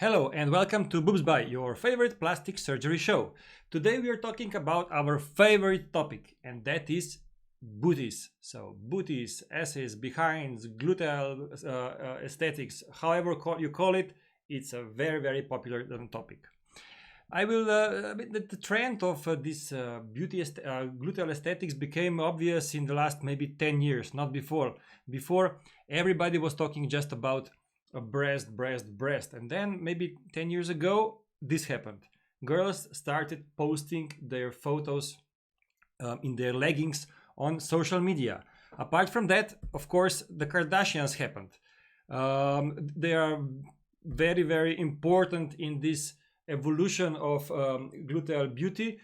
Hello and welcome to BOOBSBY, your favorite plastic surgery show. Today we are talking about our favorite topic, and that is booties. So booties, asses, behinds, gluteal aesthetics, however you call it, it's a very popular topic. I will. The trend of this gluteal aesthetics became obvious in the last maybe 10 years, not before. Before, everybody was talking just about breast, and then maybe 10 years ago, this happened. Girls started posting their photos in their leggings on social media. Apart from that, of course, the Kardashians happened. They are very important in this evolution of gluteal beauty.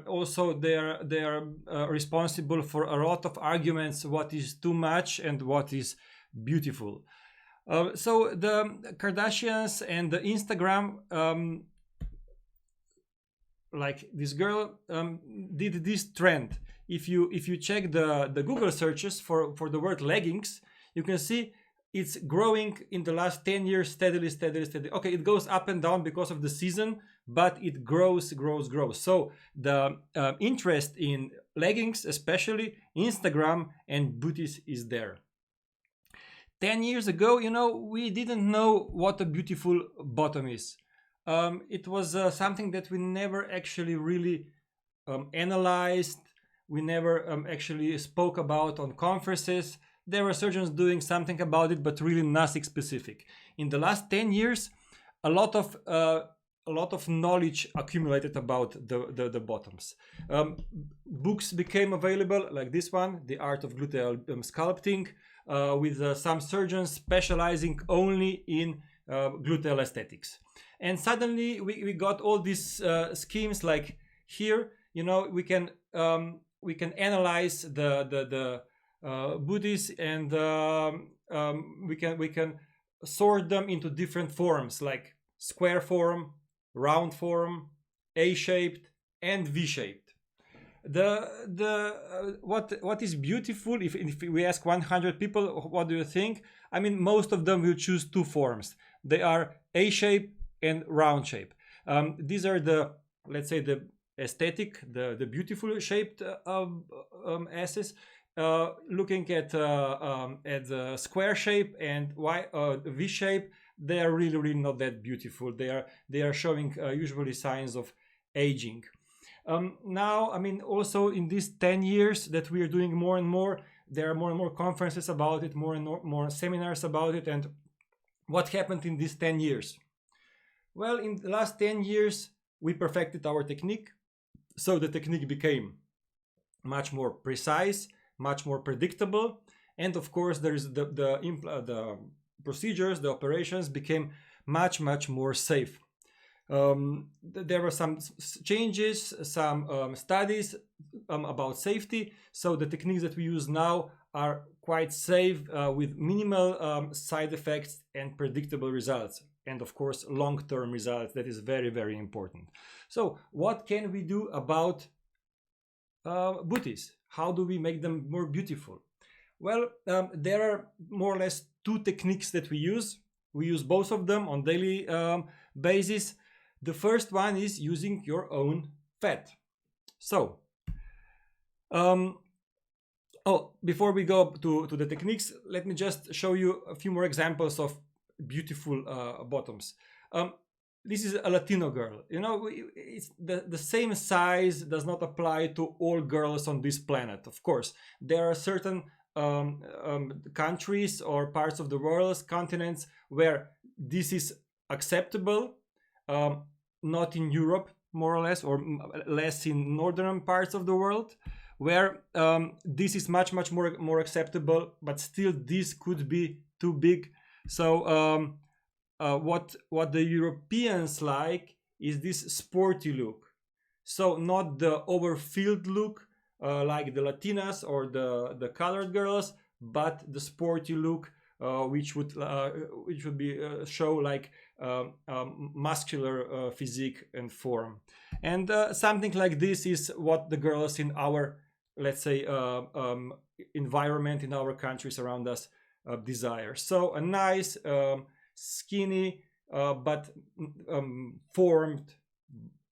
Also they are responsible for a lot of arguments what is too much and what is beautiful. So the Kardashians and the Instagram, like this girl did this trend. If you check the Google searches for the word leggings, you can see it's growing in the last 10 years steadily. Okay, it goes up and down because of the season, but it grows. So the interest in leggings, especially Instagram and booties, is there. 10 years ago, we didn't know what a beautiful bottom is. It was something that we never actually really analyzed. We never actually spoke about on conferences. There were surgeons doing something about it, but really nothing specific. In the last 10 years, a lot of knowledge accumulated about the bottoms. Books became available, like this one, The Art of Gluteal Sculpting, with some surgeons specializing only in gluteal aesthetics. And suddenly we got all these schemes, like here, we can analyze the booties, and we can sort them into different forms, like square form, round form, A-shaped, and V-shaped. What is beautiful, if we ask 100 people what do you think, I mean, most of them will choose two forms. They are A-shape and round shape. These are the, let's say, the aesthetic, the beautiful shaped asses. Looking at the square shape and V shape, they are really not that beautiful. They are showing usually signs of aging. Now, I mean, also in these 10 years that we are doing more and more, there are more and more conferences about it, more and more seminars about it. And what happened in these 10 years? Well, in the last 10 years, we perfected our technique. So the technique became much more precise, much more predictable, and of course there is the procedures, the operations became much more safe. There were some changes, some studies about safety, so the techniques that we use now are quite safe, with minimal side effects and predictable results, and of course long-term results. That is very important. So what can we do about booties? How do we make them more beautiful? Well, there are more or less two techniques that we use. We use both of them on daily basis. The first one is using your own fat. So, before we go to the techniques, let me just show you a few more examples of beautiful bottoms. This is a Latino girl. It's the same size does not apply to all girls on this planet. Of course, there are certain countries or parts of the world, continents, where this is acceptable. Not in Europe, more or less, or less in northern parts of the world, where this is much more acceptable, but still this could be too big. So what the Europeans like is this sporty look. So not the overfilled look like the Latinas or the colored girls, but the sporty look, which would be show like muscular physique and form. And something like this is what the girls in our, let's say, environment, in our countries around us desire. So a nice skinny but formed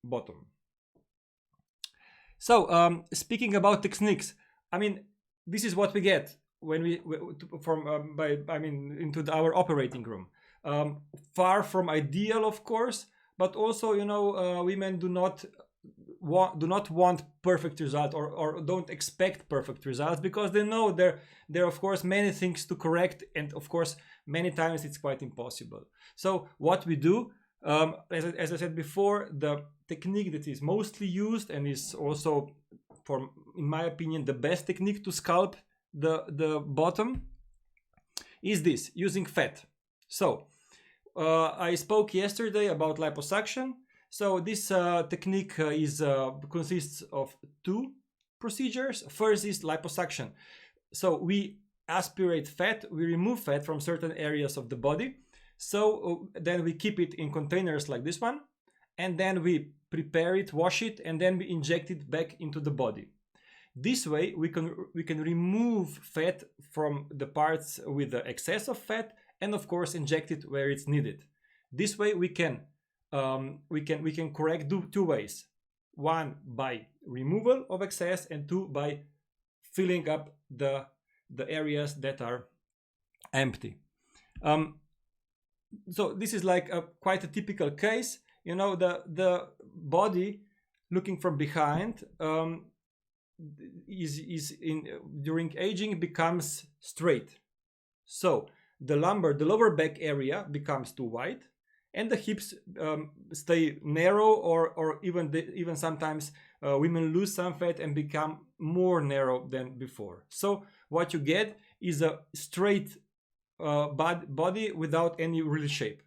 bottom. So speaking about techniques, I mean, this is what we get when we from into our operating room. Far from ideal, of course, but also, you know, women do not want perfect result, or don't expect perfect results, because they know there are of course many things to correct, and of course many times it's quite impossible. So what we do, as I said before, the technique that is mostly used and is also, in my opinion, the best technique to sculpt the bottom is this, using fat. So I spoke yesterday about liposuction. So this technique consists of two procedures. First is liposuction. So we aspirate fat, we remove fat from certain areas of the body. So then we keep it in containers like this one, and then we prepare it, wash it, and then we inject it back into the body. This way we can remove fat from the parts with the excess of fat, and of course inject it where it's needed. This way we can correct two ways. One, by removal of excess, and two, by filling up the areas that are empty. So this is like quite a typical case. You know, the body looking from behind during aging becomes straight. So the lower back area becomes too wide, and the hips stay narrow, or even sometimes women lose some fat and become more narrow than before. So what you get is a straight body without any real shape.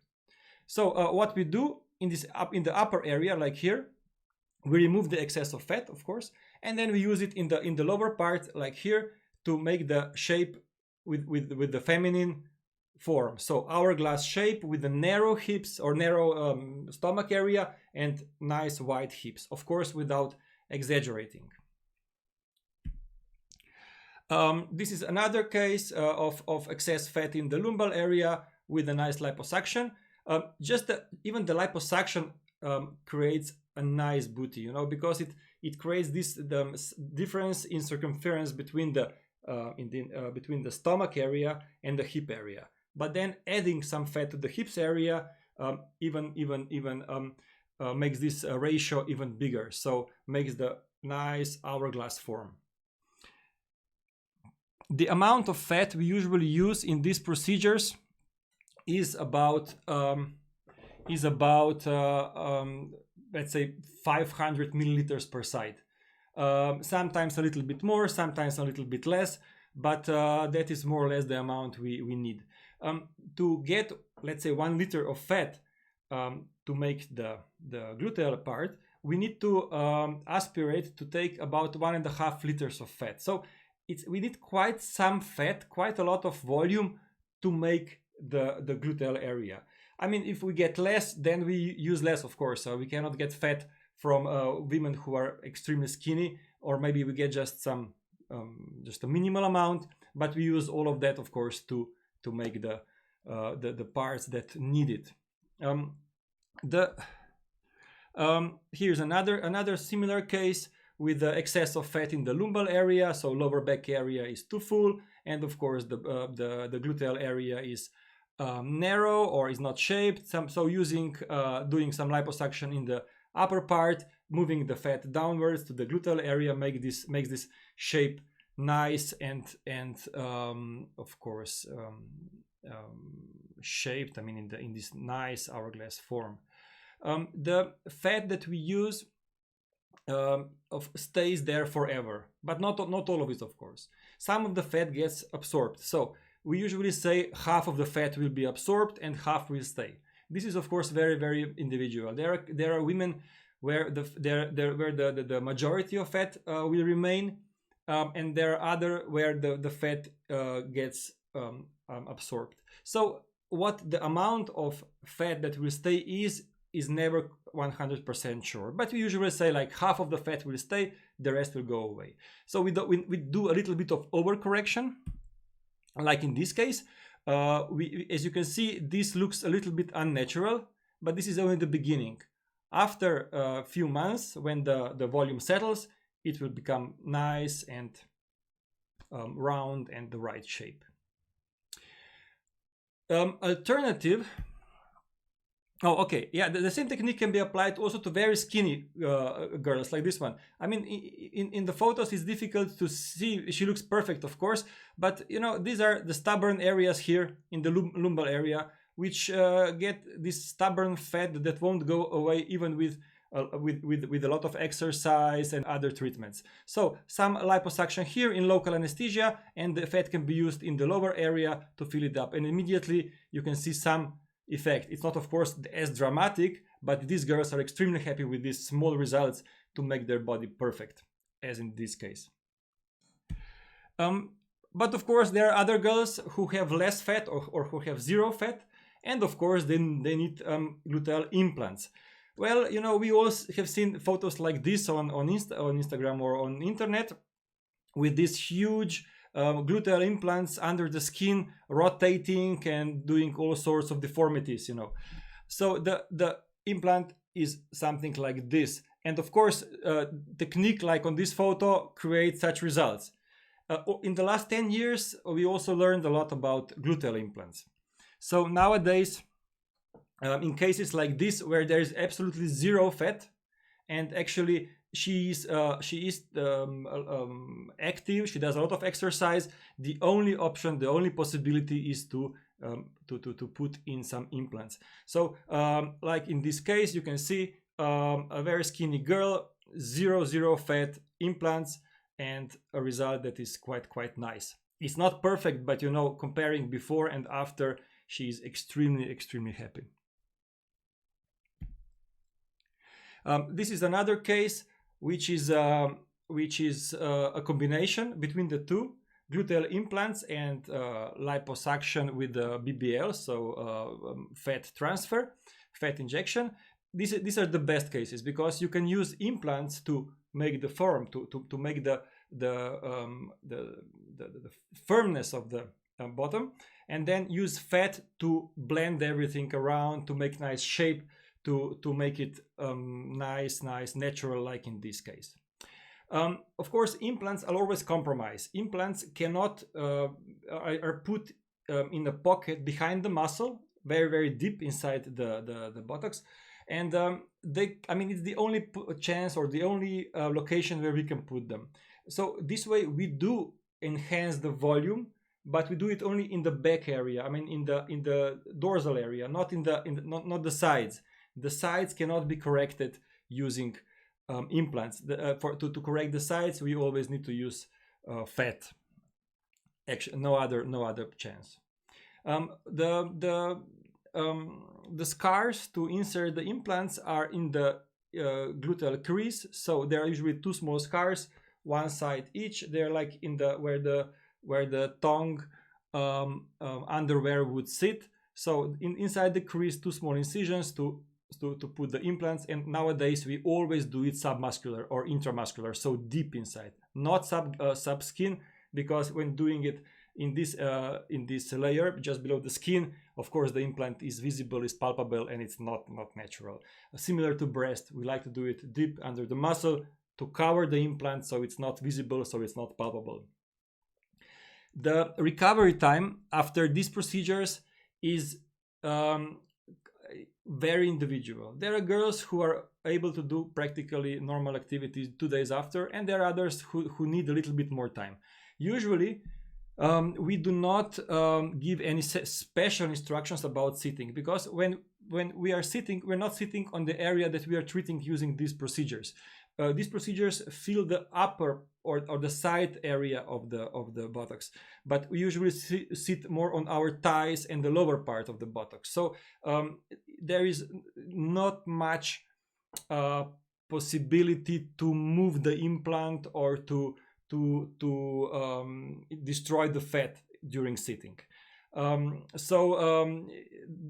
So what we do in the upper area, like here, we remove the excess of fat, of course, and then we use it in the lower part, like here, to make the shape with the feminine form. So hourglass shape with the narrow hips, or narrow stomach area, and nice wide hips, of course without exaggerating. This is another case of excess fat in the lumbal area with a nice liposuction. Even the liposuction creates a nice booty, you know, because it creates the difference in circumference between the stomach area and the hip area. But then adding some fat to the hips area even makes this ratio even bigger, so makes the nice hourglass form. The amount of fat we usually use in these procedures is about let's say 500 milliliters per side. Sometimes a little bit more, sometimes a little bit less, but that is more or less the amount we need. To get, let's say, 1 liter of fat to make the gluteal part, we need to aspirate to take about 1.5 liters of fat. So we need quite some fat, quite a lot of volume to make the gluteal area. I mean, if we get less, then we use less, of course. We cannot get fat from women who are extremely skinny, or maybe we get just a minimal amount, but we use all of that, of course, to make the parts that need it. Here's another similar case with the excess of fat in the lumbal area. So lower back area is too full, and of course the gluteal area is narrow or is not shaped. So doing some liposuction in the upper part, moving the fat downwards to the gluteal area, makes this shape nice and of course shaped. I mean, in this nice hourglass form. The fat that we use stays there forever, but not all of it, of course. Some of the fat gets absorbed. So we usually say half of the fat will be absorbed and half will stay. This is, of course, very, very individual. There are women where the majority of fat will remain, and there are other where the fat gets absorbed. So what the amount of fat that will stay is never 100% sure, but we usually say like half of the fat will stay, the rest will go away. So we do a little bit of overcorrection, like in this case. as you can see, this looks a little bit unnatural, but this is only the beginning. After a few months, when the volume settles, it will become nice and round and the right shape. Alternative. Oh, okay. Yeah, the same technique can be applied also to very skinny girls like this one. I mean, in the photos, it's difficult to see. She looks perfect, of course, but you know, these are the stubborn areas here in the lumbar area, which get this stubborn fat that won't go away even with a lot of exercise and other treatments. So some liposuction here in local anesthesia, and the fat can be used in the lower area to fill it up, and immediately you can see some effect. It's not, of course, as dramatic, but these girls are extremely happy with these small results to make their body perfect, as in this case. But of course, there are other girls who have less fat or who have zero fat, and of course, then they need gluteal implants. Well, you know, we all have seen photos like this on Instagram or on internet with these huge gluteal implants under the skin, rotating and doing all sorts of deformities, you know. So the implant is something like this. And of course, technique like on this photo creates such results. In the last 10 years, we also learned a lot about gluteal implants. So nowadays, in cases like this, where there is absolutely zero fat, and actually she is active, she does a lot of exercise, the only option, the only possibility is to put in some implants. So like in this case, you can see a very skinny girl, zero fat, implants, and a result that is quite nice. It's not perfect, but you know, comparing before and after, she is extremely happy. This is another case which is a combination between the two, gluteal implants and liposuction with the BBL, so fat transfer, fat injection. These are the best cases, because you can use implants to make the form, to make the firmness of the bottom, and then use fat to blend everything around, to make nice shape, to make it nice, natural, like in this case. Of course, implants are always compromised. Implants cannot are put in a pocket behind the muscle, very deep inside the buttocks, and I mean, it's the only chance or the only location where we can put them. So this way we do enhance the volume, but we do it only in the back area. I mean, in the dorsal area, not not the sides. The sides cannot be corrected using implants. To correct the sides, we always need to use fat. Actually, no other chance. The scars to insert the implants are in the gluteal crease, so there are usually two small scars, one side each. They're like in the where the tongue underwear would sit. So inside the crease, two small incisions to put the implants. And nowadays we always do it submuscular or intramuscular, so deep inside, not sub skin, because when doing it in this layer just below the skin, of course the implant is visible, is palpable, and it's not natural. Similar to breast, we like to do it deep under the muscle to cover the implant, so it's not visible, so it's not palpable. The recovery time after these procedures is very individual. There are girls who are able to do practically normal activities 2 days after, and there are others who need a little bit more time. Usually we do not give any special instructions about sitting, because when we are sitting, we're not sitting on the area that we are treating using these procedures. These procedures fill the upper or the side area of the buttocks, but we usually sit more on our thighs and the lower part of the buttocks. So there is not much possibility to move the implant or to destroy the fat during sitting.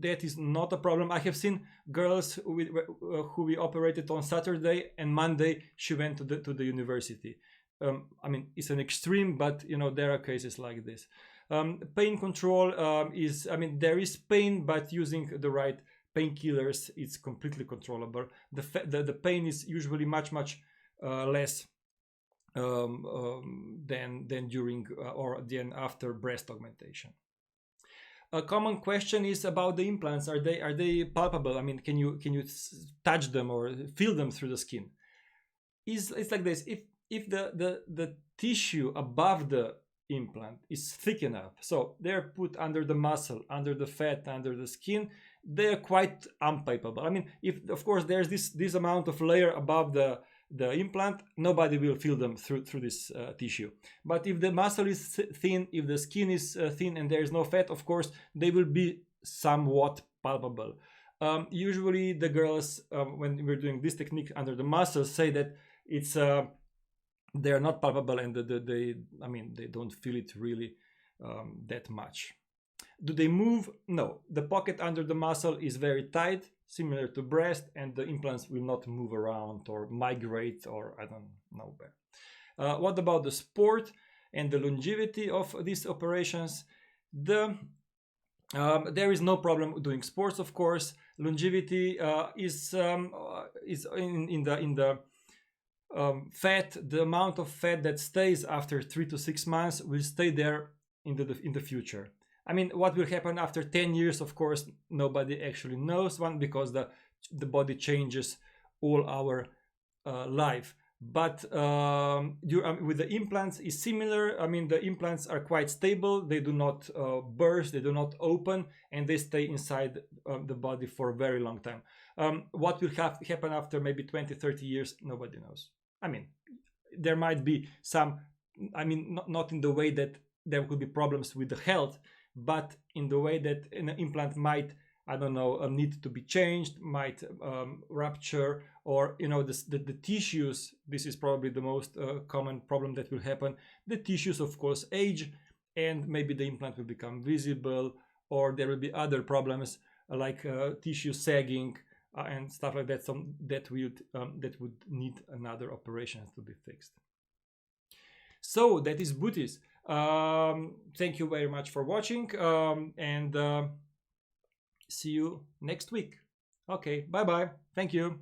That is not a problem. I have seen girls who we operated on Saturday, and Monday she went to the university. I mean, it's an extreme, but you know, there are cases like this. Pain control is, I mean, there is pain, but using the right painkillers, it's completely controllable. The pain is usually much less than during or then after breast augmentation. A common question is about the implants. Are they palpable? I mean, can you touch them or feel them through the skin? It's like this. If the tissue above the implant is thick enough, so they're put under the muscle, under the fat, under the skin, they're quite unpalpable. I mean, if of course there's this amount of layer above the implant, nobody will feel them through this tissue. But if the muscle is thin, if the skin is thin and there is no fat, of course they will be somewhat palpable. Usually the girls, when we're doing this technique under the muscles, say that it's they're not palpable and they don't feel it really that much. Do they move? No. The pocket under the muscle is very tight, similar to breast, and the implants will not move around or migrate, or I don't know where. What about the sport and the longevity of these operations? There is no problem doing sports, of course. Longevity is in the fat. The amount of fat that stays after 3 to 6 months will stay there in the future. I mean, what will happen after 10 years, of course, nobody actually knows, because the body changes all our life. But with the implants is similar. I mean, the implants are quite stable. They do not burst, they do not open, and they stay inside the body for a very long time. What will happen after maybe 20, 30 years, nobody knows. I mean, there might be some, I mean, not in the way that there could be problems with the health, but in the way that an implant might, I don't know, need to be changed, might rupture, or the tissues. This is probably the most common problem that will happen. The tissues, of course, age, and maybe the implant will become visible, or there will be other problems like tissue sagging and stuff like that. That would need another operation to be fixed. So that is booties. Thank you very much for watching, and see you next week. Okay, bye bye. Thank you.